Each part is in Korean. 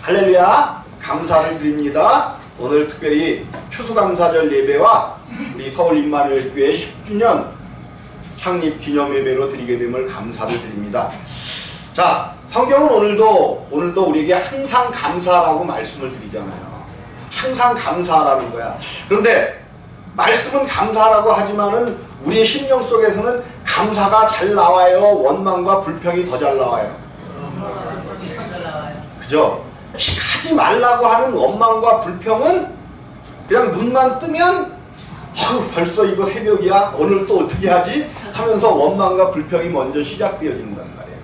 할렐루야, 감사를 드립니다. 오늘 특별히 추수감사절 예배와 우리 서울 임마누엘교회 10주년 창립 기념 예배로 드리게 됨을 감사를 드립니다. 자, 성경은 오늘도 우리에게 항상 감사라고 말씀을 드리잖아요. 항상 감사라는 거야. 그런데 말씀은 감사라고 하지만은 우리의 심령 속에서는 감사가 잘 나와요, 원망과 불평이 더 잘 나와요? 그죠? 하지 말라고 하는 원망과 불평은 그냥 눈만 뜨면 벌써 이거 새벽이야? 오늘 또 어떻게 하지? 하면서 원망과 불평이 먼저 시작되어진단 말이에요.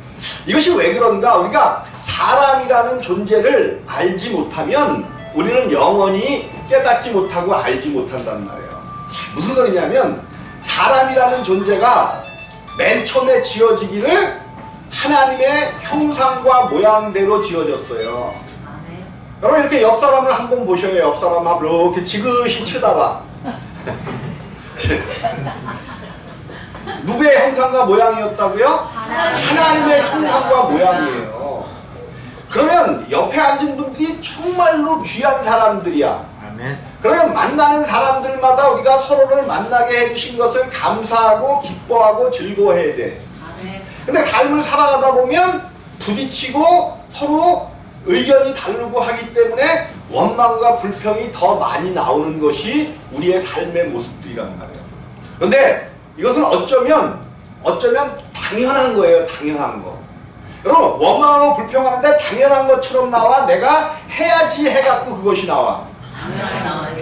이것이 왜 그런가? 우리가 사람이라는 존재를 알지 못하면 우리는 영원히 깨닫지 못하고 알지 못한단 말이에요. 무슨 소리냐면 사람이라는 존재가 맨 처음에 지어지기를 하나님의 형상과 모양대로 지어졌어요. 여러분 이렇게 옆 사람을 한번 보셔요. 옆 사람 앞을 이렇게 지그시 치다가 누구의 형상과 모양이었다고요? 하나님의 형상과 모양이에요. 그러면 옆에 앉은 분들이 정말로 귀한 사람들이야. 그러면 만나는 사람들마다 우리가 서로를 만나게 해주신 것을 감사하고 기뻐하고 즐거워해야 돼. 근데 삶을 살아가다 보면 부딪히고 서로 의견이 다르고 하기 때문에 원망과 불평이 더 많이 나오는 것이 우리의 삶의 모습들이란 말이에요. 그런데 이것은 어쩌면 당연한 거예요. 당연한 거. 여러분 원망하고 불평하는데 당연한 것처럼 나와? 내가 해야지 해갖고 그것이 나와? 당연하게 나와요.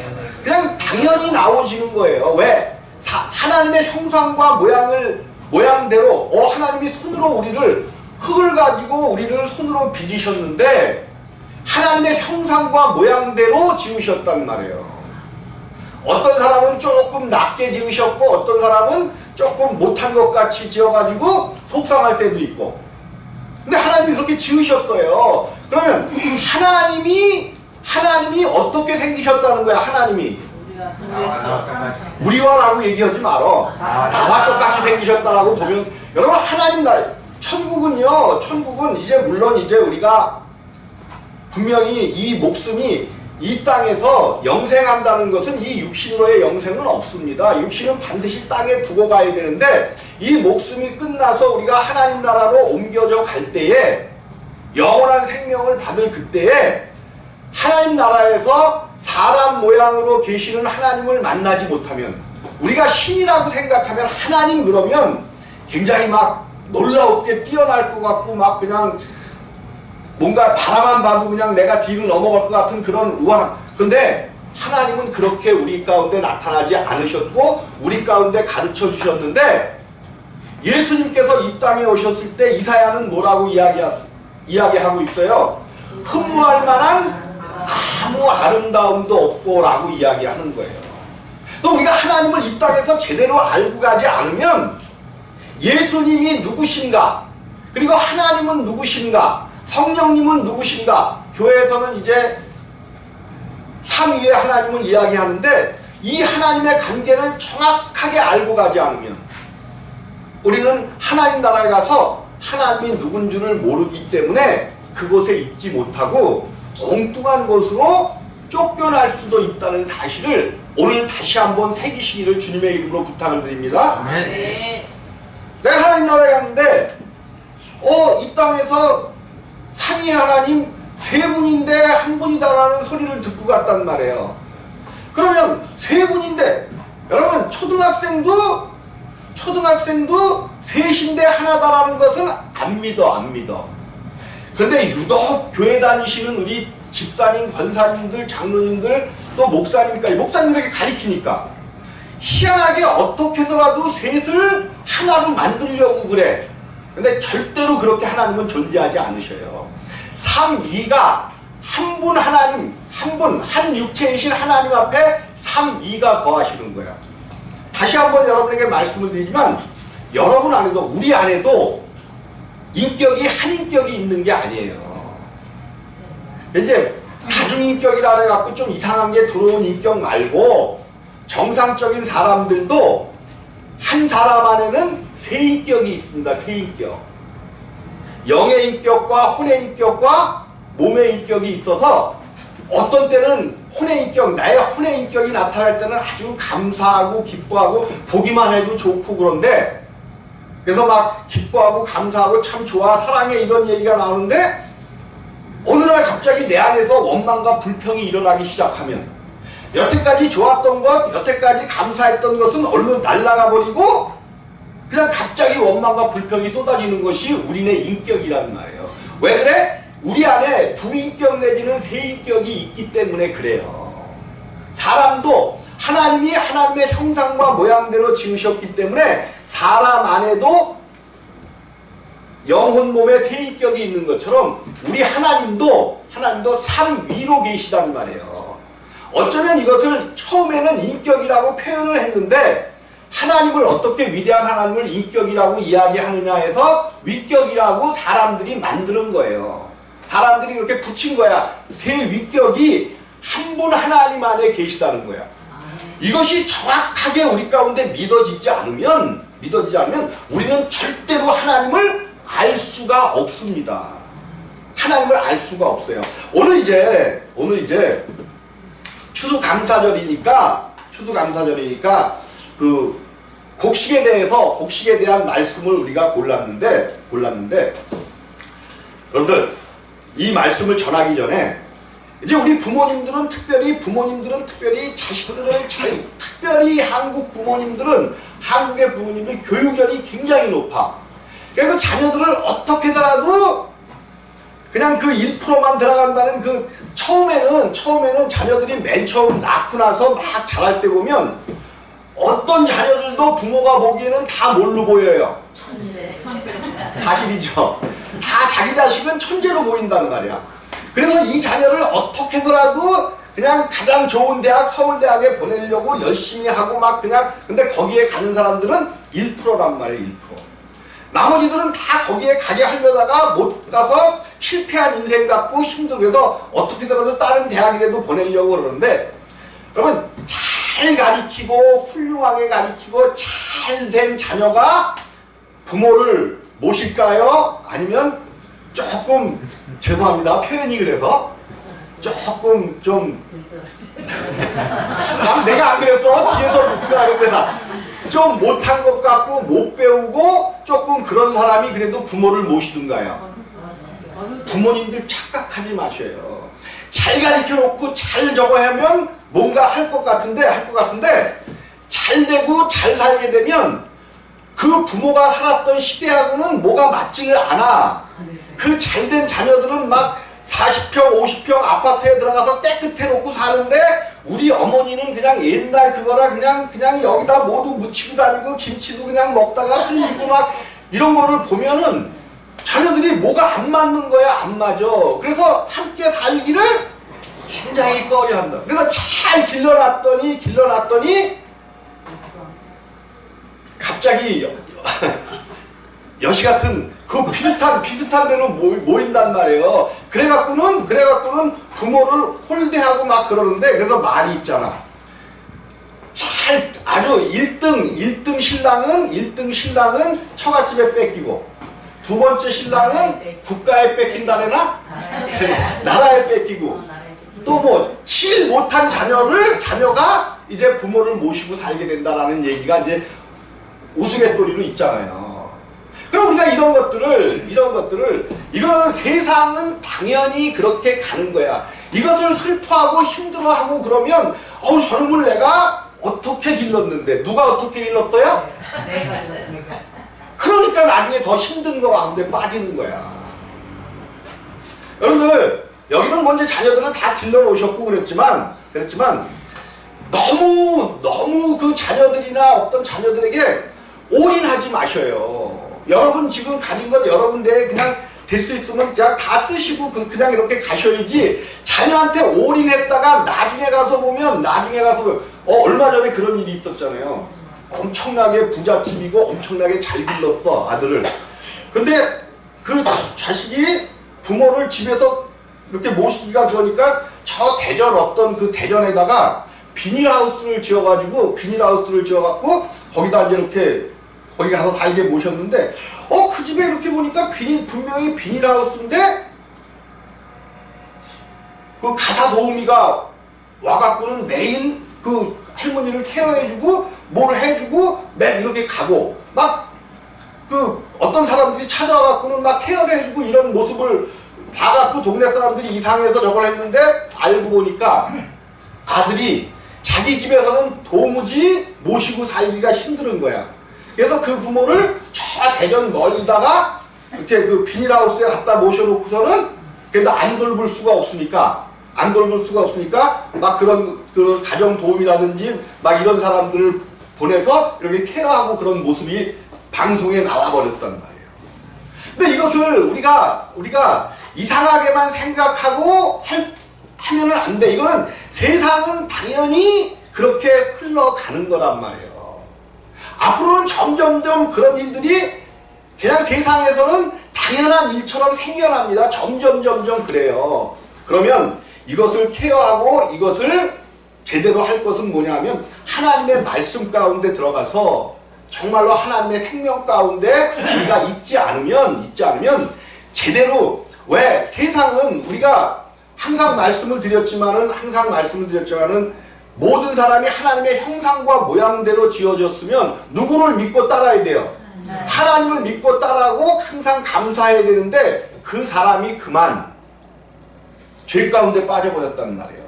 그냥 당연히 나오지는 거예요. 왜? 하나님의 형상과 모양대로 하나님이 손으로 우리를 흙을 가지고 우리를 손으로 빚으셨는데 하나님의 형상과 모양대로 지으셨단 말이에요. 어떤 사람은 조금 낮게 지으셨고 어떤 사람은 조금 못한 것 같이 지어가지고 속상할 때도 있고. 근데 하나님이 그렇게 지으셨어요. 그러면 하나님이 어떻게 생기셨다는 거야? 하나님이 우리와라고 얘기하지 말어. 나와 똑같이 생기셨다라고 보면 여러분 하나님 천국은 이제 물론 이제 우리가 분명히 이 목숨이 이 땅에서 영생한다는 것은 이 육신으로의 영생은 없습니다. 육신은 반드시 땅에 두고 가야 되는데 이 목숨이 끝나서 우리가 하나님 나라로 옮겨져 갈 때에 영원한 생명을 받을 그때에 하나님 나라에서 사람 모양으로 계시는 하나님을 만나지 못하면 우리가 신이라고 생각하면 하나님 그러면 굉장히 막 놀라웠게 뛰어날 것 같고 막 그냥 뭔가 바라만 봐도 그냥 내가 뒤를 넘어갈 것 같은 그런 우한. 그런데 하나님은 그렇게 우리 가운데 나타나지 않으셨고 우리 가운데 가르쳐 주셨는데 예수님께서 이 땅에 오셨을 때 이사야는 뭐라고 이야기하고 있어요? 흠모할 만한 아무 아름다움도 없고 라고 이야기하는 거예요. 또 우리가 하나님을 이 땅에서 제대로 알고 가지 않으면 예수님이 누구신가, 그리고 하나님은 누구신가, 성령님은 누구신가, 교회에서는 이제 삼위의 하나님을 이야기하는데 이 하나님의 관계를 정확하게 알고 가지 않으면 우리는 하나님 나라에 가서 하나님이 누군 줄을 모르기 때문에 그곳에 있지 못하고 엉뚱한 곳으로 쫓겨날 수도 있다는 사실을 오늘 다시 한번 새기시기를 주님의 이름으로 부탁을 드립니다. 네. 내가 하나님 나라에 갔는데 이 땅에서 삼위 하나님 세 분인데 한 분이다라는 소리를 듣고 갔단 말이에요. 그러면 세 분인데 여러분 초등학생도 셋인데 하나다라는 것은 안 믿어. 그런데 유독 교회 다니시는 우리 집사님, 권사님들, 장로님들, 또 목사님까지 목사님들에게 가리키니까 희한하게 어떻게 해서라도 셋을 하나로 만들려고 그래. 근데 절대로 그렇게 하나님은 존재하지 않으셔요. 삼위가 한 분 하나님, 한 육체이신 하나님 앞에 삼위가 거하시는 거야. 다시 한번 여러분에게 말씀을 드리지만 여러분 안에도 우리 안에도 인격이 한 인격이 있는 게 아니에요. 이제 다중인격이라 해갖고 좀 이상한 게 들어온 인격 말고 정상적인 사람들도 한 사람 안에는 세 인격이 있습니다. 세 인격. 영의 인격과 혼의 인격과 몸의 인격이 있어서 어떤 때는 혼의 인격, 나의 혼의 인격이 나타날 때는 아주 감사하고 기뻐하고 보기만 해도 좋고 그런데 그래서 막 기뻐하고 감사하고 참 좋아 사랑해 이런 얘기가 나오는데 어느 날 갑자기 내 안에서 원망과 불평이 일어나기 시작하면 여태까지 좋았던 것, 여태까지 감사했던 것은 얼른 날아가 버리고 그냥 갑자기 원망과 불평이 쏟아지는 것이 우리네 인격이란 말이에요. 왜 그래? 우리 안에 두 인격 내지는 세 인격이 있기 때문에 그래요. 사람도 하나님이 하나님의 형상과 모양대로 지으셨기 때문에 사람 안에도 영혼 몸에 세 인격이 있는 것처럼 우리 하나님도 삼위로 계시단 말이에요. 어쩌면 이것을 처음에는 인격이라고 표현을 했는데 하나님을 어떻게 위대한 하나님을 인격이라고 이야기하느냐 해서 위격이라고 사람들이 만드는 거예요. 사람들이 이렇게 붙인 거야. 세 위격이 한 분 하나님 안에 계시다는 거야. 이것이 정확하게 우리 가운데 믿어지지 않으면 우리는 절대로 하나님을 알 수가 없습니다. 하나님을 알 수가 없어요. 오늘 이제 추수감사절이니까 그 곡식에 대한 말씀을 우리가 골랐는데 여러분들 이 말씀을 전하기 전에 이제 우리 부모님들은 특별히 자식들을 특별히 한국의 부모님들 교육열이 굉장히 높아. 그러니까 그 자녀들을 어떻게 해서라도 그냥 그 1%만 들어간다는 그 처음에는 자녀들이 맨 처음 낳고 나서 막 자랄 때 보면 어떤 자녀들도 부모가 보기에는 다 뭘로 보여요? 사실이죠. 다 자기 자식은 천재로 보인단 말이야. 그래서 이 자녀를 어떻게 해서라도 그냥 가장 좋은 대학, 서울대학에 보내려고 열심히 하고 막 그냥 근데 거기에 가는 사람들은 1%란 말이에요. 1%. 나머지들은 다 거기에 가게 하려다가 못 가서 실패한 인생 같고 힘들고 그래서 어떻게 해서라도 다른 대학이라도 보내려고 그러는데 여러분 잘 가리키고 훌륭하게 가리키고 잘된 자녀가 부모를 모실까요? 아니면 조금 죄송합니다 표현이 그래서 조금 좀 내가 안 그랬어 뒤에서 누가 그랬나 좀 못한 것 같고 못 배우고 조금 그런 사람이 그래도 부모를 모시든가요. 부모님들 착각하지 마셔요. 잘 가르쳐 놓고 잘 저거 하면 뭔가 할 것 같은데 잘 되고 잘 살게 되면 그 부모가 살았던 시대하고는 뭐가 맞지를 않아. 그 잘된 자녀들은 막 40평, 50평 아파트에 들어가서 깨끗해 놓고 사는데 우리 어머니는 그냥 옛날 그거라 그냥 여기다 모두 묻히고 다니고 김치도 그냥 먹다가 흘리고 막 이런 거를 보면은 자녀들이 뭐가 안 맞는 거야. 안 맞아. 그래서 함께 살기를 굉장히 꺼려한다. 그래서 잘 길러놨더니 갑자기 여시 같은 그 비슷한 데로 모인단 말이에요. 그래갖고는 부모를 홀대하고 막 그러는데 그래서 말이 있잖아. 잘 아주 1등 신랑은 처갓집에 뺏기고 두 번째 신랑은 국가에 뺏긴다래나 나라에 뺏기고 또 뭐 칠 못한 자녀가 이제 부모를 모시고 살게 된다라는 얘기가 이제 우스갯소리로 있잖아요. 그럼 우리가 이런 것들을 이거는 세상은 당연히 그렇게 가는 거야. 이것을 슬퍼하고 힘들어하고 그러면 저놈을 내가 어떻게 길렀는데 누가 어떻게 길렀어요? 내가 길렀으니까. 그러니까 나중에 더 힘든 거 가운데 빠지는 거야. 여러분들 여기는 먼저 자녀들을 다 길러놓으셨고 그랬지만 너무 그 자녀들이나 어떤 자녀들에게 올인하지 마셔요. 여러분 지금 가진 것 여러분 내에 그냥 될 수 있으면 그냥 다 쓰시고 그냥 이렇게 가셔야지 자녀한테 올인했다가 나중에 가서 보면 얼마 전에 그런 일이 있었잖아요. 엄청나게 부잣집이고 엄청나게 잘 길렀어 아들을. 근데 그 자식이 부모를 집에서 이렇게 모시기가 그러니까 저 대전 어떤 그 대전에다가 비닐하우스를 지어갖고 거기다 이제 이렇게 거기 가서 살게 모셨는데 그 집에 이렇게 보니까 분명히 비닐하우스인데 그 가사 도우미가 와갖고는 매일 그 할머니를 케어해주고 뭘 해주고 매 이렇게 가고 막 그 어떤 사람들이 찾아와갖고는 막 케어를 해주고 이런 모습을 봐갖고 동네 사람들이 이상해서 저걸 했는데 알고 보니까 아들이 자기 집에서는 도무지 모시고 살기가 힘든 거야. 그래서 그 부모를 저 대전 멀리다가 이렇게 그 비닐하우스에 갖다 모셔놓고서는 그래도 안 돌볼 수가 없으니까 막 그런 가정 도우미라든지 막 이런 사람들을 보내서 이렇게 케어하고 그런 모습이 방송에 나와버렸단 말이에요. 근데 이것을 우리가 이상하게만 생각하고 하면은 안 돼. 이거는 세상은 당연히 그렇게 흘러가는 거란 말이에요. 앞으로는 점점점 그런 일들이 그냥 세상에서는 당연한 일처럼 생겨납니다. 점점 그래요. 그러면 이것을 케어하고 이것을 제대로 할 것은 뭐냐면 하나님의 말씀 가운데 들어가서 정말로 하나님의 생명 가운데 우리가 있지 않으면 제대로 왜 세상은 우리가 항상 말씀을 드렸지만은 모든 사람이 하나님의 형상과 모양대로 지어졌으면 누구를 믿고 따라야 돼요? 하나님을 믿고 따라하고 항상 감사해야 되는데 그 사람이 그만 죄 가운데 빠져버렸단 말이에요.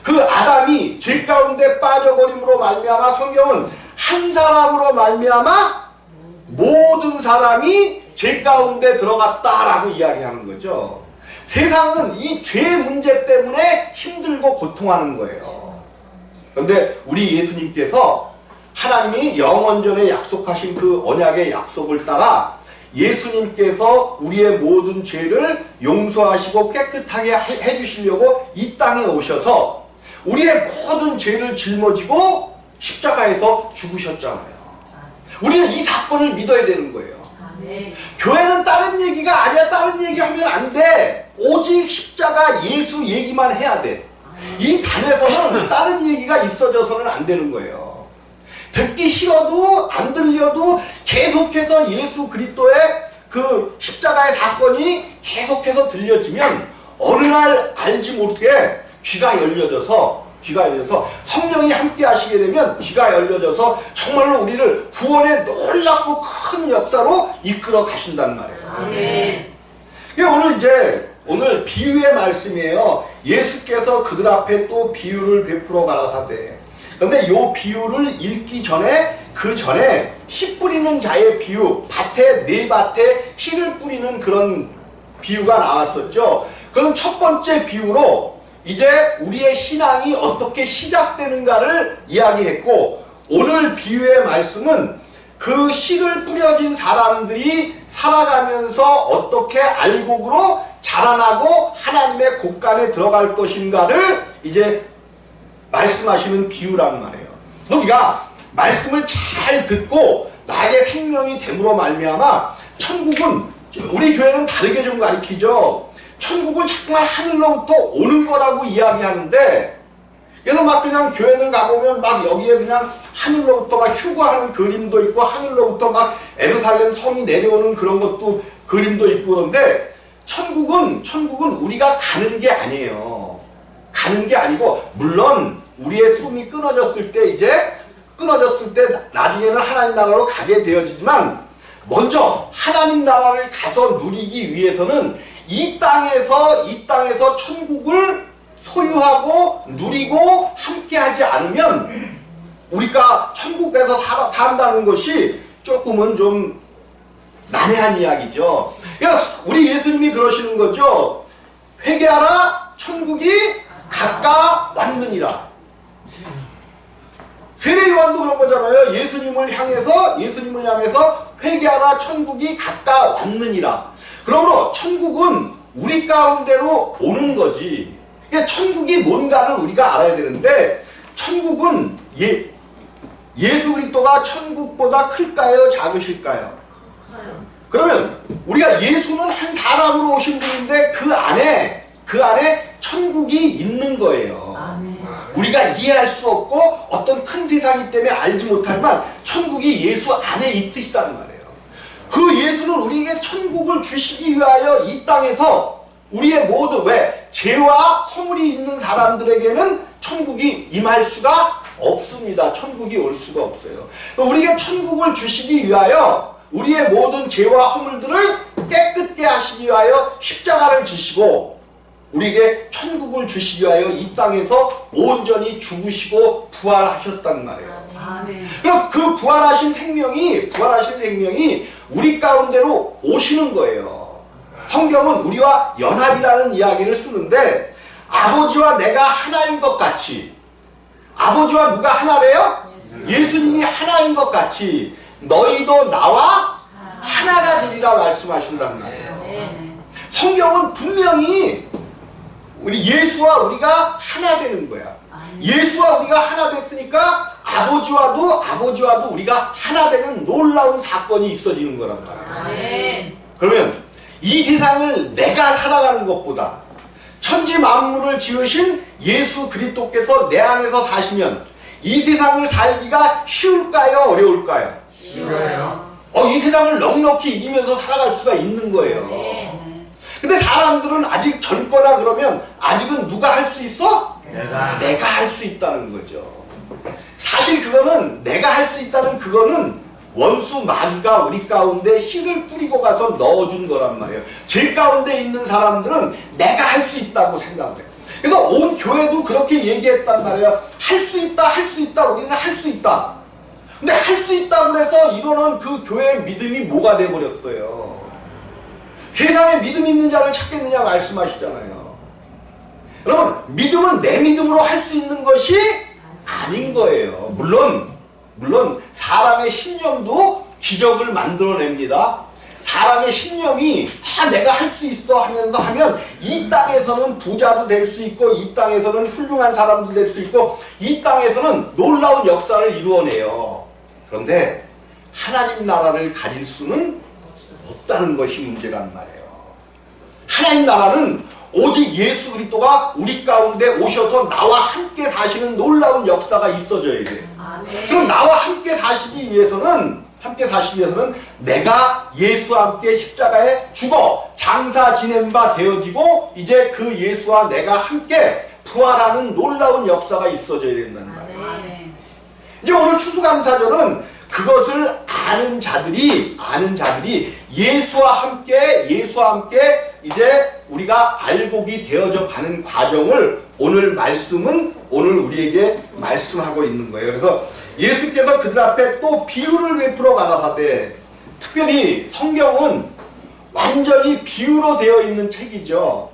그 아담이 죄 가운데 빠져버림으로 말미암아 성경은 한 사람으로 말미암아 모든 사람이 죄 가운데 들어갔다라고 이야기하는 거죠. 세상은 이 죄 문제 때문에 힘들고 고통하는 거예요. 그런데 우리 예수님께서 하나님이 영원전에 약속하신 그 언약의 약속을 따라 예수님께서 우리의 모든 죄를 용서하시고 깨끗하게 해주시려고 이 땅에 오셔서 우리의 모든 죄를 짊어지고 십자가에서 죽으셨잖아요. 우리는 이 사건을 믿어야 되는 거예요. 교회는 다른 얘기가 아니야. 다른 얘기하면 안 돼. 오직 십자가 예수 얘기만 해야 돼. 이 단에서는 다른 얘기가 있어져서는 안 되는 거예요. 듣기 싫어도 안 들려도 계속해서 예수 그리스도의 그 십자가의 사건이 계속해서 들려지면 어느 날 알지 못하게 귀가 열려져서 성령이 함께 하시게 되면 귀가 열려져서 정말로 우리를 구원의 놀랍고 큰 역사로 이끌어 가신단 말이에요. 오늘 비유의 말씀이에요. 예수께서 그들 앞에 또 비유를 베풀어 가라사대. 그런데 이 비유를 읽기 전에 그 전에 씨 뿌리는 자의 비유, 네 밭에 씨를 뿌리는 그런 비유가 나왔었죠. 그건 첫 번째 비유로 이제 우리의 신앙이 어떻게 시작되는가를 이야기했고, 오늘 비유의 말씀은 그 씨를 뿌려진 사람들이 살아가면서 어떻게 알곡으로 자라나고 하나님의 곳간에 들어갈 것인가를 이제 말씀하시는 비유란 말이에요. 우리가 말씀을 잘 듣고 나에게 생명이 됨으로 말미암아 천국은, 우리 교회는 다르게 좀 가르치죠. 천국은 정말 하늘로부터 오는 거라고 이야기하는데, 그래서 막 그냥 교회들 가보면 막 여기에 그냥 하늘로부터 막 휴거하는 그림도 있고 하늘로부터 막 예루살렘 성이 내려오는 그런 것도 그림도 있고, 그런데 천국은 우리가 가는 게 아니에요. 가는 게 아니고, 물론 우리의 숨이 끊어졌을 때 나중에는 하나님 나라로 가게 되어지지만, 먼저 하나님 나라를 가서 누리기 위해서는 이 땅에서 천국을 소유하고 누리고 함께하지 않으면 우리가 천국에서 산다는 것이 조금은 좀 난해한 이야기죠. 그래서 우리 예수님이 그러시는 거죠. 회개하라, 천국이 가까웠느니라. 세례요한도 그런 거잖아요. 예수님을 향해서 회개하라, 천국이 가까웠느니라. 그러므로 천국은 우리 가운데로 오는 거지. 그러니까 천국이 뭔가를 우리가 알아야 되는데, 천국은 예수 그리스도가 천국보다 클까요? 작으실까요? 그러면 우리가 예수는 한 사람으로 오신 분인데 그 안에 천국이 있는 거예요. 우리가 이해할 수 없고 어떤 큰 세상이기 때문에 알지 못하지만 천국이 예수 안에 있으시다는 말이에요. 그 예수는 우리에게 천국을 주시기 위하여 이 땅에서 우리의 모든, 죄와 허물이 있는 사람들에게는 천국이 임할 수가 없습니다. 천국이 올 수가 없어요. 우리에게 천국을 주시기 위하여 우리의 모든 죄와 허물들을 깨끗게 하시기 위하여 십자가를 지시고 우리에게 천국을 주시기 위하여 이 땅에서 온전히 죽으시고 부활하셨단 말이에요. 아멘. 그럼 그 부활하신 생명이 우리 가운데로 오시는 거예요. 성경은 우리와 연합이라는 이야기를 쓰는데 아버지와 내가 하나인 것 같이, 아버지와 누가 하나래요? 예수님이 하나인 것 같이 너희도 나와 하나가 되리라 말씀하신단 말이에요. 성경은 분명히 우리 예수와 우리가 하나 되는 거야. 예수와 우리가 하나 됐으니까 아버지와도 우리가 하나 되는 놀라운 사건이 있어지는 거란 말이야. 그러면 이 세상을 내가 살아가는 것보다 천지 만물을 지으신 예수 그리스도께서 내 안에서 사시면 이 세상을 살기가 쉬울까요? 어려울까요? 쉬워요. 이 세상을 넉넉히 이기면서 살아갈 수가 있는 거예요. 근데 사람들은 아직 젊거나 그러면 아직은 누가 할 수 있어? 내가 할 수 있다는 거죠. 사실 그거는 내가 할 수 있다는 그거는 원수 마귀가 우리 가운데 씨를 뿌리고 가서 넣어준 거란 말이에요. 죄 가운데 있는 사람들은 내가 할 수 있다고 생각해요. 그래서 온 교회도 그렇게 얘기했단 말이에요. 할 수 있다, 할 수 있다, 우리는 할 수 있다. 근데 할 수 있다고 해서 이러는 그 교회의 믿음이 뭐가 돼버렸어요. 세상에 믿음 있는 자를 찾겠느냐 말씀하시잖아요. 여러분, 믿음은 내 믿음으로 할 수 있는 것이 아닌 거예요. 물론 사람의 신념도 기적을 만들어냅니다. 사람의 신념이 내가 할 수 있어 하면서 하면 이 땅에서는 부자도 될 수 있고 이 땅에서는 훌륭한 사람도 될 수 있고 이 땅에서는 놀라운 역사를 이루어내요. 그런데 하나님 나라를 가질 수는 없다는 것이 문제란 말이에요. 하나님 나라는 오직 예수 그리스도가 우리 가운데 오셔서 나와 함께 사시는 놀라운 역사가 있어져야 돼요. 그럼 나와 함께 사시기 위해서는 내가 예수와 함께 십자가에 죽어 장사 지낸 바 되어지고 이제 그 예수와 내가 함께 부활하는 놀라운 역사가 있어져야 된다는 말이에요. 이제 오늘 추수감사절은 그것을 아는 자들이 예수와 함께 이제 우리가 알곡이 되어져 가는 과정을 오늘 우리에게 말씀하고 있는 거예요. 그래서 예수께서 그들 앞에 또 비유를 베풀어 가라사대, 특별히 성경은 완전히 비유로 되어 있는 책이죠.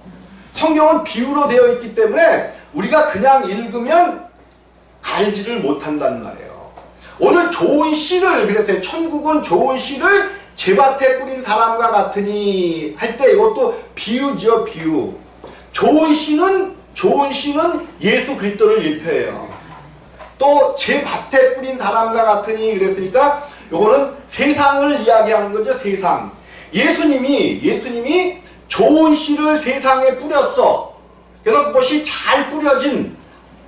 성경은 비유로 되어 있기 때문에 우리가 그냥 읽으면 알지를 못한단 말이에요. 오늘 좋은 씨를, 그래서 천국은 좋은 씨를 제밭에 뿌린 사람과 같으니 할 때 이것도 비유죠, 비유. 좋은 씨는 예수 그리스도를 일표해요. 또 제밭에 뿌린 사람과 같으니 그랬으니까 요거는 세상을 이야기하는 거죠, 세상. 예수님이 좋은 씨를 세상에 뿌렸어. 그래서 그것이 잘 뿌려진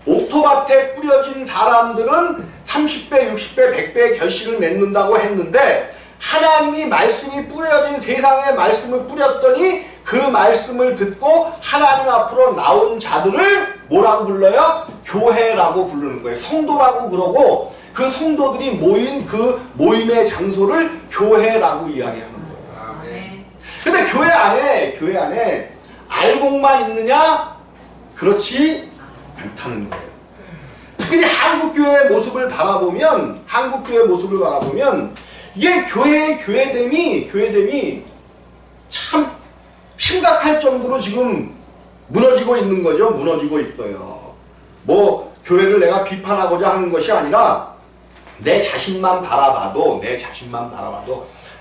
옥토밭에 뿌려진 사람들은 30배, 60배, 100배의 결실을 맺는다고 했는데 하나님이 말씀이 뿌려진 세상에 말씀을 뿌렸더니 그 말씀을 듣고 하나님 앞으로 나온 자들을 뭐라고 불러요? 교회라고 부르는 거예요. 성도라고 그러고 그 성도들이 모인 그 모임의 장소를 교회라고 이야기하는 거예요. 근데 교회 안에 알곡만 있느냐? 그렇지 않다는 거예요. 특히 한국교회의 모습을 바라보면 이게 교회됨이 참 심각할 정도로 지금 무너지고 있는 거죠. 무너지고 있어요. 뭐 교회를 내가 비판하고자 하는 것이 아니라 내 자신만 바라봐도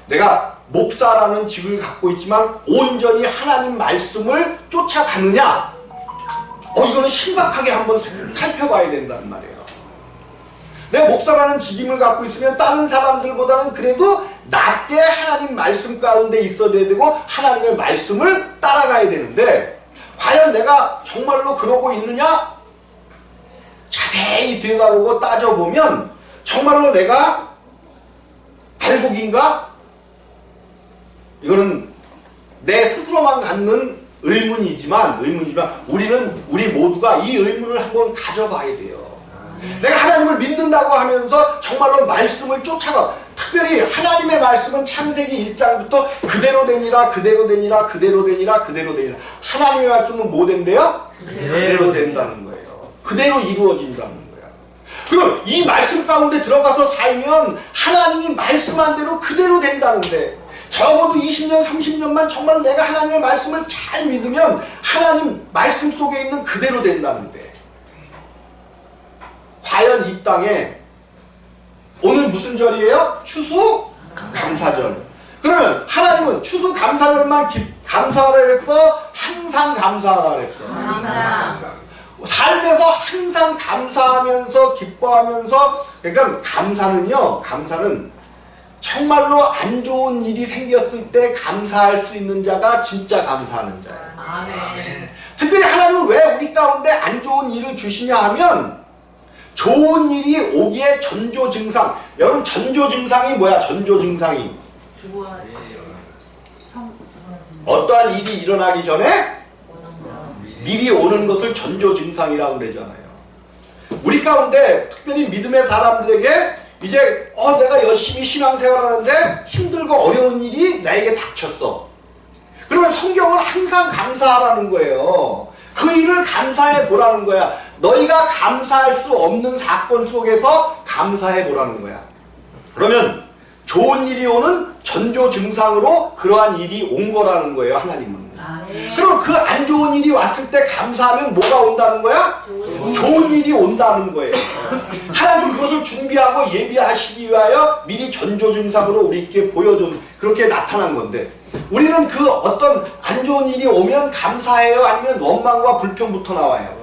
내가 목사라는 직을 갖고 있지만 온전히 하나님 말씀을 쫓아가느냐? 이거는 심각하게 한번 살펴봐야 된다는 말이에요. 내가 목사라는 직임을 갖고 있으면 다른 사람들보다는 그래도 낮게 하나님 말씀 가운데 있어야 되고 하나님의 말씀을 따라가야 되는데 과연 내가 정말로 그러고 있느냐? 자세히 들여다보고 따져보면 정말로 내가 알곡인가? 이거는 내 스스로만 갖는 의문이지만 우리 모두가 이 의문을 한번 가져봐야 돼요. 내가 하나님을 믿는다고 하면서 정말로 말씀을 쫓아가, 특별히 하나님의 말씀은 창세기 1장부터 그대로 되니라 그대로 되니라 그대로 되니라 그대로 되니라. 하나님의 말씀은 뭐 된대요? 그대로 된다는 거예요. 그대로 이루어진다는 거예요. 그럼 이 말씀 가운데 들어가서 살면 하나님이 말씀한 대로 그대로 된다는데, 적어도 20년 30년만 정말 내가 하나님의 말씀을 잘 믿으면 하나님 말씀 속에 있는 그대로 된다는데, 과연 이 땅에 오늘 무슨 절이에요? 추수감사절. 그러면 하나님은 추수감사절만 감사하라 그랬어? 항상 감사하라 그랬어? 감사. 삶에서 항상 감사하면서 기뻐하면서, 그러니까 감사는 정말로 안 좋은 일이 생겼을 때 감사할 수 있는 자가 진짜 감사하는 자예요. 아멘. 특별히 하나님은 왜 우리 가운데 안 좋은 일을 주시냐 하면, 좋은 일이 오기에 전조증상. 여러분, 전조증상이 뭐야? 전조증상이 어떠한 일이 일어나기 전에 미리 오는 것을 전조증상이라고 그러잖아요. 우리 가운데 특별히 믿음의 사람들에게 이제 내가 열심히 신앙생활하는데 힘들고 어려운 일이 나에게 닥쳤어. 그러면 성경은 항상 감사하라는 거예요. 그 일을 감사해 보라는 거야. 너희가 감사할 수 없는 사건 속에서 감사해 보라는 거야. 그러면 좋은 일이 오는 전조 증상으로 그러한 일이 온 거라는 거예요, 하나님은. 그럼 그 안 좋은 일이 왔을 때 감사하면 뭐가 온다는 거야? 좋은 일이 온다는 거예요. 하나님은 그것을 준비하고 예비하시기 위하여 미리 전조 증상으로 우리에게 보여준, 그렇게 나타난 건데, 우리는 그 어떤 안 좋은 일이 오면 감사해요? 아니면 원망과 불평부터 나와요?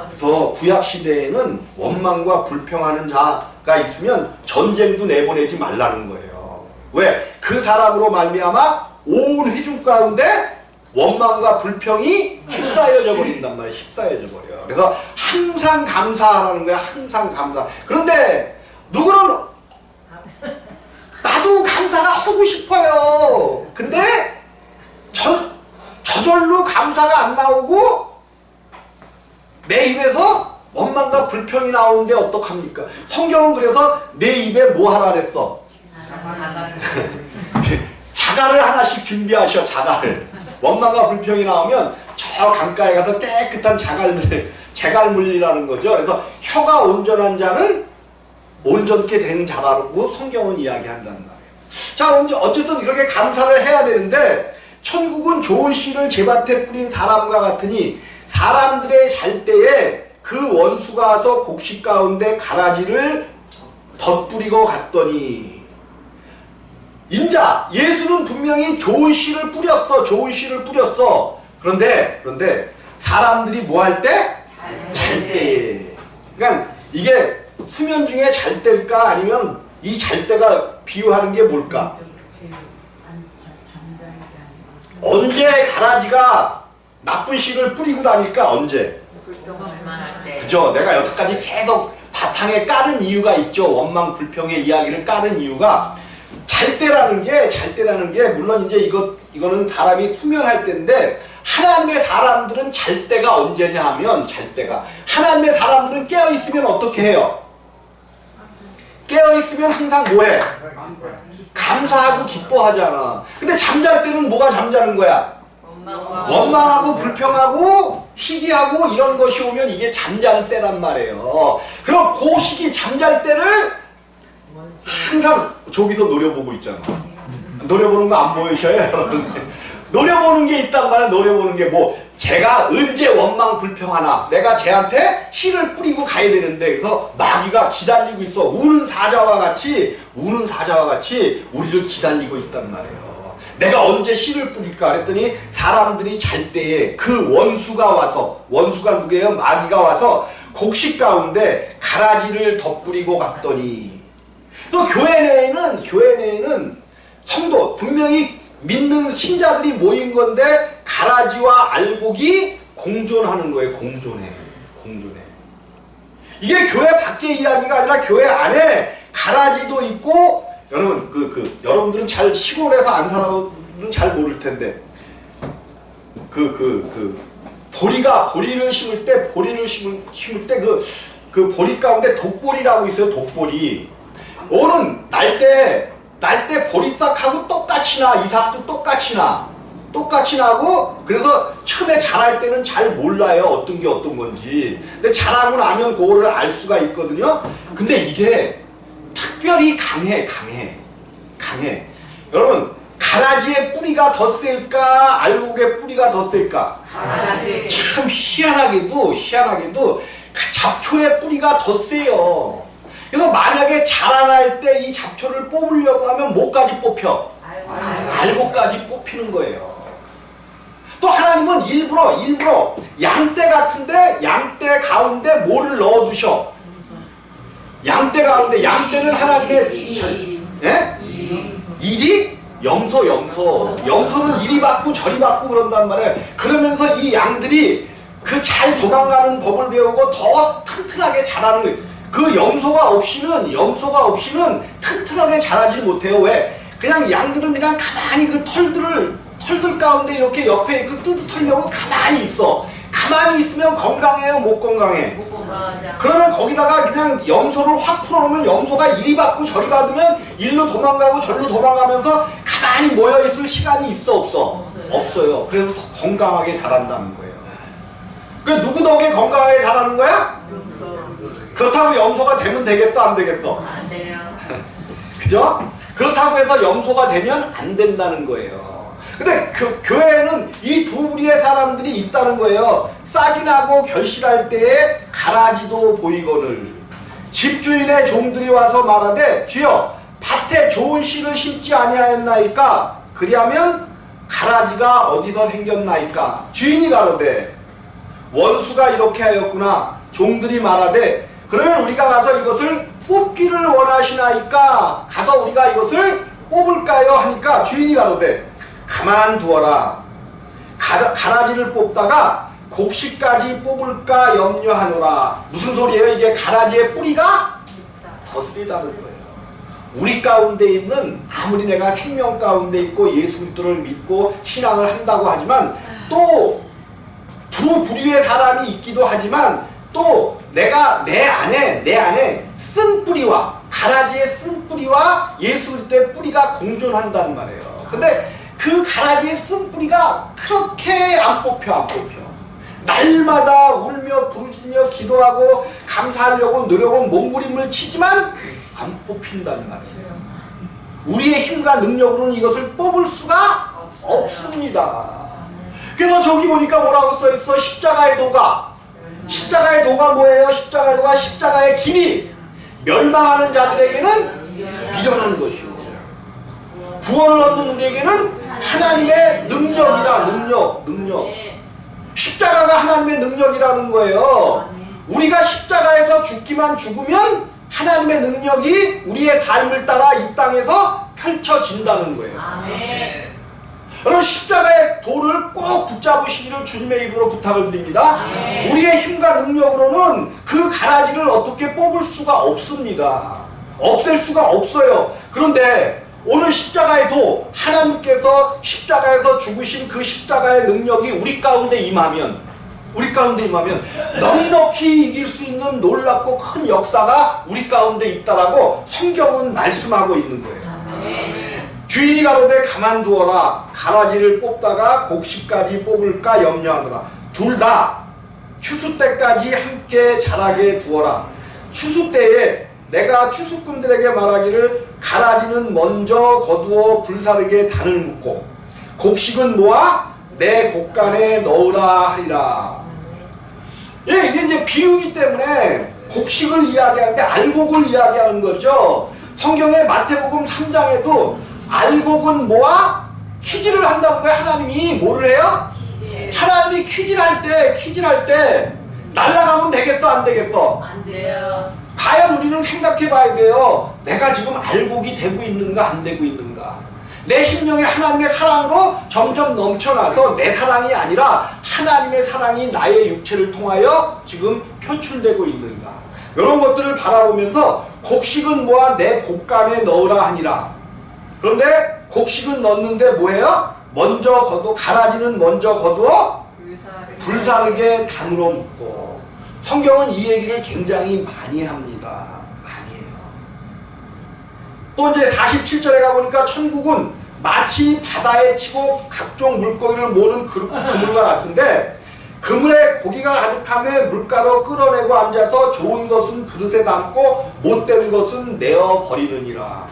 그래서 구약시대에는 원망과 불평하는 자가 있으면 전쟁도 내보내지 말라는 거예요. 왜? 그 사람으로 말미암아 온 회중 가운데 원망과 불평이 휩싸여져 버린단 말이에요. 휩싸여져 버려. 그래서 항상 감사하라는 거야. 항상 감사. 그런데 누구는 나도 감사가 하고 싶어요. 근데 저절로 감사가 안 나오고 내 입에서 원망과 불평이 나오는데 어떡합니까? 성경은 그래서 내 입에 뭐 하라 그랬어? 자갈을 하나씩 준비하셔. 자갈을. 원망과 불평이 나오면 저 강가에 가서 깨끗한 자갈물이라는 거죠. 그래서 혀가 온전한 자는 온전케 된 자라고 성경은 이야기한다는 말이에요. 자, 어쨌든 이렇게 감사를 해야 되는데, 천국은 좋은 씨를 제밭에 뿌린 사람과 같으니 사람들의 잘 때에 그 원수가 와서 곡식 가운데 가라지를 덧뿌리고 갔더니, 인자 예수는 분명히 좋은 씨를 뿌렸어. 좋은 씨를 뿌렸어. 그런데 사람들이 뭐 할 때? 잘 때에. 그러니까 이게 수면 중에 잘 때일까? 아니면 이 잘 때가 비유하는 게 뭘까? 언제 가라지가 나쁜 씨를 뿌리고 다닐까? 언제? 그죠? 내가 여태까지 계속 바탕에 깔은 이유가 있죠. 원망 불평의 이야기를 깔은 이유가, 잘 때라는 게 물론 이제 이거는 사람이 수면할 때인데, 하나님의 사람들은 잘 때가 언제냐 하면, 잘 때가 하나님의 사람들은 깨어 있으면 어떻게 해요? 깨어 있으면 항상 뭐해? 감사하고 기뻐하잖아. 근데 잠잘 때는 뭐가 잠자는 거야? 원망하고 불평하고 희귀하고 이런 것이 오면 이게 잠자는 때란 말이에요. 그럼 그 시기 잠잘 때를 항상 저기서 노려보고 있잖아. 노려보는 거 안 보이셔요, 여러분? 노려보는 게 있단 말이야. 노려보는 게 뭐, 제가 언제 원망 불평하나, 내가 쟤한테 씨를 뿌리고 가야 되는데, 그래서 마귀가 기다리고 있어. 우는 사자와 같이 우리를 기다리고 있단 말이에요. 내가 언제 씨를 뿌릴까 그랬더니, 사람들이 잘 때에 그 원수가 와서, 원수가 누구예요? 마귀가 와서 곡식 가운데 가라지를 덧뿌리고 갔더니, 또 교회 내에는 성도, 분명히 믿는 신자들이 모인 건데 가라지와 알곡이 공존하는 거예요. 공존해. 이게 교회 밖의 이야기가 아니라 교회 안에 가라지도 있고, 여러분 여러분들은 잘 시골에서 안 살아보면 잘 모를 텐데, 보리를 심을 때 그 보리 가운데 독보리라고 있어요. 독보리. 오는 날 때 보리싹하고 똑같이 나. 이삭도 똑같이 나고, 그래서 처음에 자랄 때는 잘 몰라요. 어떤 게 어떤 건지. 근데 자라고 나면 그거를 알 수가 있거든요. 근데 이게 특별히 강해. 여러분, 가라지의 뿌리가 더 셀까? 알곡의 뿌리가 더 셀까? 가라지. 참 희한하게도 잡초의 뿌리가 더 세요. 그래서 만약에 자라날 때 이 잡초를 뽑으려고 하면 뭐까지 뽑혀? 알곡까지 뽑히는 거예요. 또 하나님은 일부러 양떼 같은데 양떼 가운데 뭐를 넣어두셔? 양떼는 하나님의 예? 일이 염소는 이리 받고 저리 받고 그런단 말이에요. 그러면서 이 양들이 그 잘 도망가는 법을 배우고 더 튼튼하게 자라는 거예요. 그 염소가 없이는 튼튼하게 자라지 못해요. 왜? 그냥 양들은 그냥 가만히 그 털들 가운데 이렇게 옆에 그 뜯어 털려고 가만히 있어. 가만히 있으면 건강해요? 못 건강해? 못 건강하자. 그러면 거기다가 그냥 염소를 확 풀어놓으면 염소가 이리 받고 저리 받으면 일로 도망가고 절로 도망가면서 가만히 모여있을 시간이 있어 없어? 없어요. 그래서 더 건강하게 자란다는 거예요. 그 누구 덕에 건강하게 자라는 거야? 그렇다고 염소가 되면 되겠어? 안 되겠어? 안 돼요. 그죠? 그렇다고 해서 염소가 되면 안 된다는 거예요. 근데 교회에는 이 두 부류의 사람들이 있다는 거예요. 싹이 나고 결실할 때에 가라지도 보이거늘. 집주인의 종들이 와서 말하되 주여 밭에 좋은 씨를 심지 아니하였나이까? 그리하면 가라지가 어디서 생겼나이까? 주인이 가로되 원수가 이렇게 하였구나. 종들이 말하되 그러면 우리가 가서 이것을 뽑기를 원하시나이까? 가서 우리가 이것을 뽑을까요? 하니까 주인이 가로되 가만두어라. 가라지를 뽑다가 곡식까지 뽑을까 염려하노라. 무슨 소리예요? 이게 가라지의 뿌리가 더 세다는 거예요. 우리 가운데 있는, 아무리 내가 생명 가운데 있고 예수 그리스도를 믿고 신앙을 한다고 하지만 또 두 부류의 사람이 있기도 하지만 또 내가 내 안에 쓴 뿌리와 가라지의 쓴 뿌리와 예수 그리스도의 뿌리가 공존한다는 말이에요. 근데 그 가라지의 쓴 뿌리가 그렇게 안 뽑혀. 날마다 울며 부르짖며 기도하고 감사하려고 노력은 몸부림을 치지만 안 뽑힌다는 말이에요. 우리의 힘과 능력으로는 이것을 뽑을 수가 없습니다. 그래서 저기 보니까 뭐라고 써있어? 십자가의 도가. 십자가의 도가 뭐예요? 십자가의 도가 십자가의 길이 멸망하는 자들에게는 미련한 것이요, 구원을 얻는 우리에게는 하나님의 능력. 십자가가 하나님의 능력이라는 거예요. 우리가 십자가에서 죽으면 하나님의 능력이 우리의 삶을 따라 이 땅에서 펼쳐진다는 거예요. 아멘. 여러분, 십자가의 도를 꼭 붙잡으시기를 주님의 이름으로 부탁을 드립니다. 아멘. 우리의 힘과 능력으로는 그 가라지를 어떻게 뽑을 수가 없습니다. 없앨 수가 없어요. 그런데 오늘 십자가의 도, 하나님께서 십자가에서 죽으신 그 십자가의 능력이 우리 가운데 임하면 넉넉히 이길 수 있는 놀랍고 큰 역사가 우리 가운데 있다라고 성경은 말씀하고 있는 거예요. 주인이 가로되 가만두어라. 가라지를 뽑다가 곡식까지 뽑을까 염려하노라. 둘 다 추수 때까지 함께 자라게 두어라. 추수 때에 내가 추수꾼들에게 말하기를 가라지는 먼저 거두어 불사르게 단을 묶고 곡식은 모아 내 곡간에 넣으라 하리라. 예, 이게 이제 비유이기 때문에 곡식을 이야기하는데 알곡을 이야기하는 거죠. 성경의 마태복음 3장에도 알곡은 모아 퀴즈를 한다는 거예요. 하나님이 뭐를 해요? 하나님이 퀴즈를 할 때 날아가면 되겠어, 안 되겠어? 안 돼요. 과연 우리는 생각해 봐야 돼요. 내가 지금 알곡이 되고 있는가, 안 되고 있는가? 내 심령에 하나님의 사랑으로 점점 넘쳐나서 내 사랑이 아니라 하나님의 사랑이 나의 육체를 통하여 지금 표출되고 있는가? 이런 것들을 바라보면서 곡식은 모아 내 곡간에 넣으라 하니라. 그런데 곡식은 넣는데 뭐예요? 먼저 거두 가라지는 먼저 거두어 불사르게 불사르게 담으로 묶고. 성경은 이 얘기를 굉장히 많이 합니다. 많이 해요. 또 이제 47절에 가보니까 천국은 마치 바다에 치고 각종 물고기를 모는 그물과 같은데 그물에 고기가 가득함에 물가로 끌어내고 앉아서 좋은 것은 그릇에 담고 못된 것은 내어버리느니라.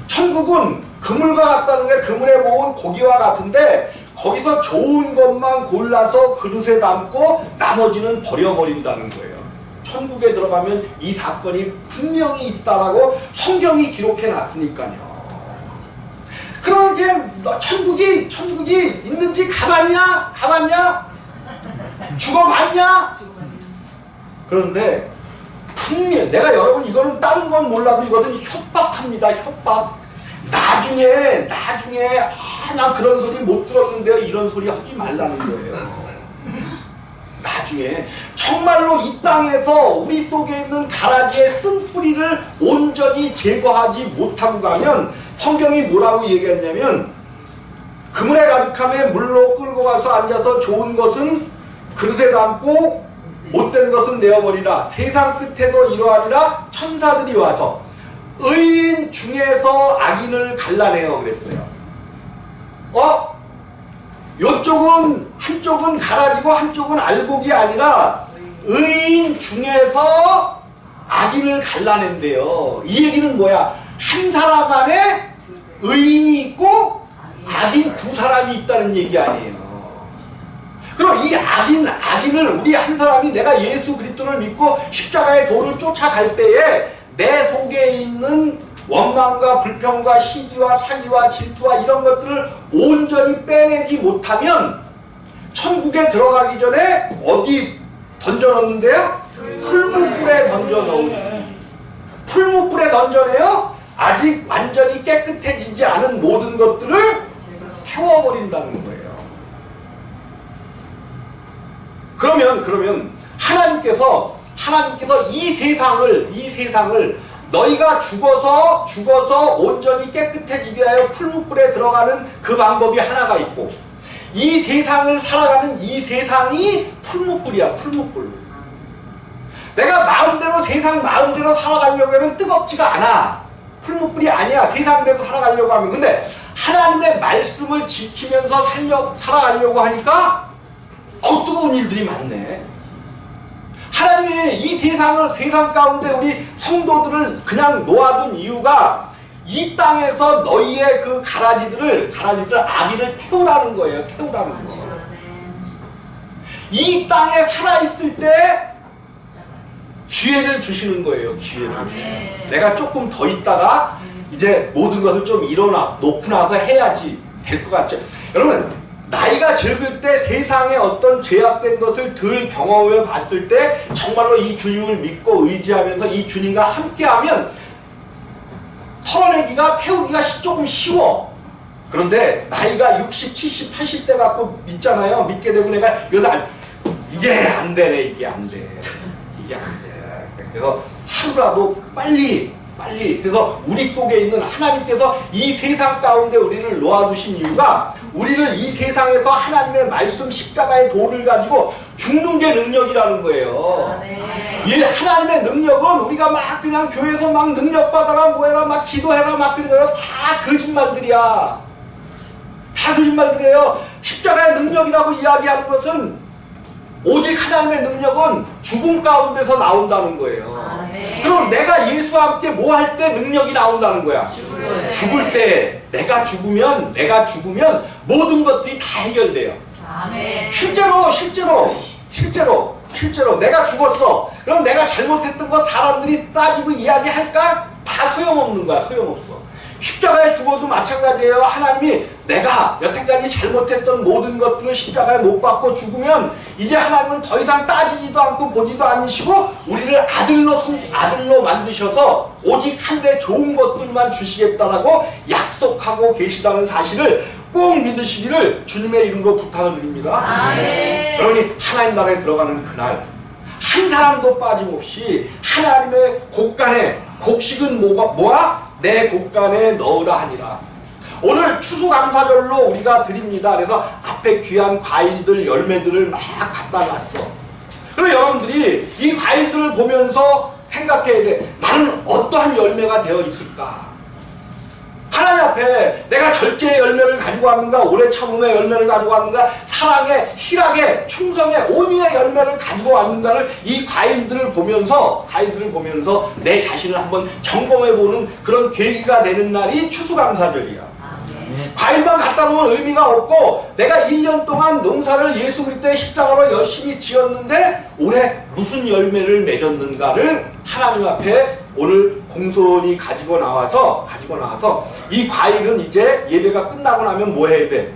천국은 그물과 같다는 게 그물에 모은 고기와 같은데 거기서 좋은 것만 골라서 그릇에 담고 나머지는 버려버린다는 거예요. 천국에 들어가면 이 사건이 분명히 있다라고 성경이 기록해 놨으니까요. 그럼 이게 천국이 있는지 가봤냐? 죽어봤냐? 그런데 분명 내가 여러분 이거는 다른 건 몰라도 이것은 협박합니다. 협박. 나중에 나 그런 소리 못 들었는데요. 이런 소리 하지 말라는 거예요. 나중에 정말로 이 땅에서 우리 속에 있는 가라지의 쓴뿌리를 온전히 제거하지 못하고 가면 성경이 뭐라고 얘기했냐면 그물에 가득함에 물로 끌고 가서 앉아서 좋은 것은 그릇에 담고 못된 것은 내어버리라. 세상 끝에도 이러하리라. 천사들이 와서 의인 중에서 악인을 갈라내어 그랬어요. 요쪽은 한쪽은 가라지고 한쪽은 알곡이 아니라 의인 중에서 악인을 갈라낸대요. 이 얘기는 뭐야? 한 사람 안에 의인이 있고 악인 두 사람이 있다는 얘기 아니에요. 그럼 이 악인을 우리 한 사람이 내가 예수 그리스도를 믿고 십자가의 도를 쫓아갈 때에 내 속에 있는 원망과 불평과 시기와 사기와 질투와 이런 것들을 온전히 빼내지 못하면 천국에 들어가기 전에 어디 던져넣는데요? 풀무불에 던져넣으니. 풀무불에 던져내요? 아직 완전히 깨끗해지지 않은 모든 것들을 태워버린다는 거예요. 그러면 하나님께서 이 세상을 너희가 죽어서 온전히 깨끗해지게 하여 풀무불에 들어가는 그 방법이 하나가 있고 이 세상을 살아가는 이 세상이 풀무불이야. 풀무불. 내가 세상 마음대로 살아가려고 하면 뜨겁지가 않아. 풀무불이 아니야. 세상대로 살아가려고 하면. 근데 하나님의 말씀을 지키면서 살아가려고 하니까 뜨거운 일들이 많네. 하나님이 이 세상 가운데 우리 성도들을 그냥 놓아둔 이유가 이 땅에서 너희의 그 가라지들 악인을 태우라는 거예요. 태우라는 거. 이 땅에 살아있을 때 기회를 주시는 거예요. 기회를 주시는. 내가 조금 더 있다가 이제 모든 것을 좀 놓고 나서 해야지 될 것 같죠. 여러분 나이가 적을 때 세상에 어떤 죄악된 것을 덜 경험해 봤을 때 정말로 이 주님을 믿고 의지하면서 이 주님과 함께하면 태우기가 조금 쉬워. 그런데 나이가 60, 70, 80대 갖고 믿잖아요. 믿게 되고 내가 여기서 이게 안 되네. 이게 안 돼. 그래서 하루라도 빨리 그래서 우리 속에 있는 하나님께서 이 세상 가운데 우리를 놓아두신 이유가 우리를 이 세상에서 하나님의 말씀 십자가의 도를 가지고 죽는 게 능력이라는 거예요. 이 하나님의 능력은 우리가 막 그냥 교회에서 막 능력 받아라 뭐해라 막 기도해라 막 그러더라 다 거짓말들이야. 다 거짓말들이에요. 십자가의 능력이라고 이야기하는 것은 오직 하나님의 능력은 죽음 가운데서 나온다는 거예요. 그럼 내가 예수와 함께 뭐 할 때 능력이 나온다는 거야? 죽을 때 내가 죽으면 모든 것들이 다 해결돼요. 실제로 내가 죽었어. 그럼 내가 잘못했던 거 사람들이 따지고 이야기할까? 다 소용없는 거야. 소용없어. 십자가에 죽어도 마찬가지예요. 하나님이 내가 여태까지 잘못했던 모든 것들을 십자가에 못 박고 죽으면 이제 하나님은 더 이상 따지지도 않고 보지도 않으시고 우리를 아들로 만드셔서 오직 하늘에 좋은 것들만 주시겠다라고 약속하고 계시다는 사실을 꼭 믿으시기를 주님의 이름으로 부탁을 드립니다. 여러분이 하나님 나라에 들어가는 그날 한 사람도 빠짐없이 하나님의 곡간에 곡식은 뭐야? 내 곡간에 넣으라 하니라. 오늘 추수감사절로 우리가 드립니다. 그래서 앞에 귀한 과일들, 열매들을 막 갖다 놨어. 그럼 여러분들이 이 과일들을 보면서 생각해야 돼. 나는 어떠한 열매가 되어 있을까? 하나님 앞에 내가 절제의 열매를 가지고 왔는가, 오래 참음의 열매를 가지고 왔는가, 사랑의, 희락의, 충성의, 온유의 열매를 가지고 왔는가를 이 과일들을 보면서 내 자신을 한번 점검해보는 그런 계기가 되는 날이 추수감사절이야. 과일만 갖다 놓으면 의미가 없고, 내가 1년 동안 농사를 예수 그리스도의 십자가로 열심히 지었는데 올해 무슨 열매를 맺었는가를 하나님 앞에 오늘 공손히 가지고 나와서 이 과일은 이제 예배가 끝나고 나면 뭐 해야 돼?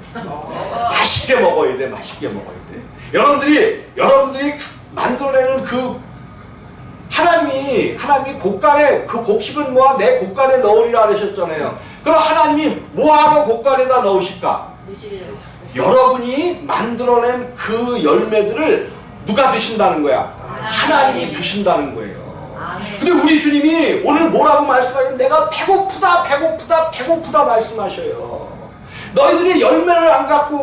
맛있게 먹어야 돼. 맛있게 먹어야 돼. 여러분들이 만들어내는 그 하나님이 곡간에, 그 곡식은 뭐야? 내 곡간에 넣으리라 하셨잖아요. 그럼 하나님이 뭐하러 곡간에다 넣으실까? 여러분이 만들어낸 그 열매들을 누가 드신다는 거야? 하나님이 드신다는 거예요. 근데 우리 주님이 오늘 뭐라고 말씀하시는? 내가 배고프다 말씀하셔요. 너희들이 열매를 안 갖고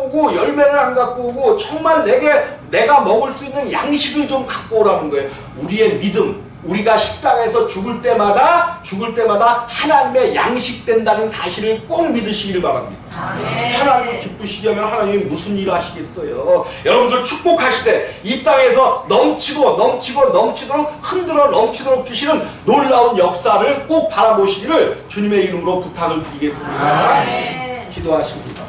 오고 정말 내가 먹을 수 있는 양식을 좀 갖고 오라는 거예요. 우리의 믿음, 우리가 십자가에서 죽을 때마다 하나님의 양식 된다는 사실을 꼭 믿으시기를 바랍니다. 하나님을 기쁘시게 하면 하나님이 무슨 일을 하시겠어요? 여러분들 축복하실 때 이 땅에서 넘치도록 흔들어 넘치도록 주시는 놀라운 역사를 꼭 바라보시기를 주님의 이름으로 부탁을 드리겠습니다. 기도하십니다.